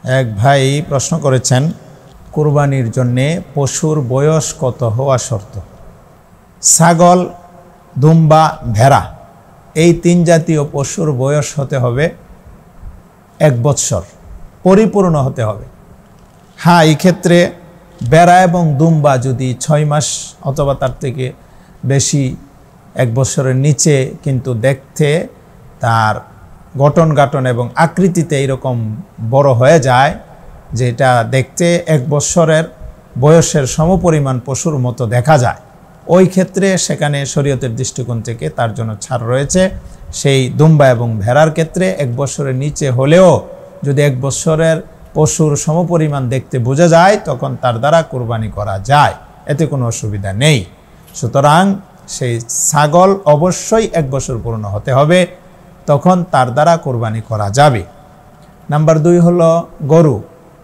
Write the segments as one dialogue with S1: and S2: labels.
S1: এক ভাই প্রশ্ন করেছেন, কুরবানির জন্যে পশুর বয়স কত হওয়া শর্ত? ছাগল, দুম্বা, ভেড়া এই তিন জাতীয় পশুর বয়স হতে হবে 1 বৎসর, পরিপূর্ণ হতে হবে। হ্যাঁ, এই ক্ষেত্রে ভেড়া এবং দুম্বা যদি 6 মাস অথবা তার থেকে বেশি 1 বছরের নিচে কিন্তু দেখতে তার গঠন গাঠন এবং আকৃতিতে এইরকম বড় হয়ে যায় যে এটা দেখতে 1 বছরের বয়সের সমপরিমাণ পশুর মতো দেখা যায়, ওই ক্ষেত্রে সেখানে শরীয়তের দৃষ্টিকোণ থেকে তার জন্য ছাড় রয়েছে। সেই দুম্বা এবং ভেড়ার ক্ষেত্রে 1 বছরের নিচে হলেও যদি 1 বছরের পশুর সমপরিমাণ দেখতে বোঝা যায় তখন তার দ্বারা কুরবানি করা যায়, এতে কোনো অসুবিধা নেই। সুতরাং সেই ছাগল অবশ্যই 1 বছর পূর্ণ হতে হবে, তখন তার দ্বারা কুরবানি করা যাবে। নাম্বার 2 হলো গরু।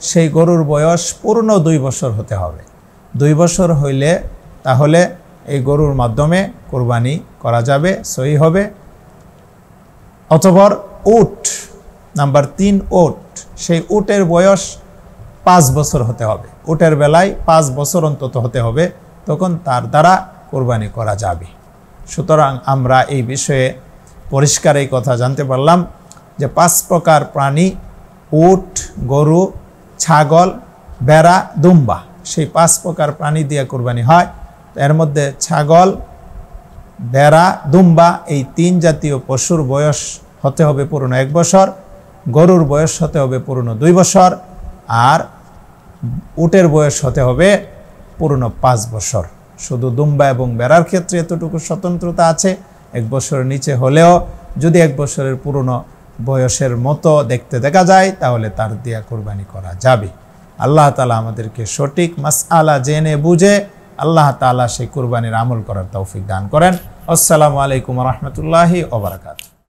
S1: সেই গরুর বয়স পূর্ণ 2 বছর হতে হবে। 2 বছর হইলে তাহলে এই গরুর মাধ্যমে কুরবানি করা যাবে, সহি হবে। অথবা উট, নাম্বার 3 উট। সেই উটের বয়স 5 বছর হতে হবে। উটের বেলায় 5 বছর অন্তত হতে হবে, তখন তার দ্বারা কুরবানি করা যাবে। সুতরাং আমরা এই বিষয়ে পরিষ্কার এই কথা জানতে পারলাম যে 5 প্রকার প্রাণী, উট, গরু, ছাগল, ভেড়া, দুম্বা, সেই 5 প্রকার প্রাণী দিয়ে কুরবানি হয়। এর মধ্যে ছাগল, ভেড়া, দুম্বা এই 3 জাতীয় পশুর বয়স হতে হবে পুরনো 1 বছর, গরুর বয়স হতে হবে পুরনো 2 বছর, আর উটের বয়স হতে হবে পুরনো 5 বছর। শুধু দুম্বা এবং ভেড়ার ক্ষেত্রে এতটুকু স্বতন্ত্রতা আছে, 1 বছরের নিচে হলেও যদি 1 বছরের পুরনো বয়সের মতো দেখতে দেখা যায় তাহলে তার দিয়া কুরবানি করা যাবে। আল্লাহ তাআলা আমাদেরকে সঠিক মাসআলা জেনে বুঝে আল্লাহ তাআলা সেই কুরবানির আমল করার তৌফিক দান করেন। আসসালামু আলাইকুম ওয়া রাহমাতুল্লাহি ওয়া বারাকাতুহু।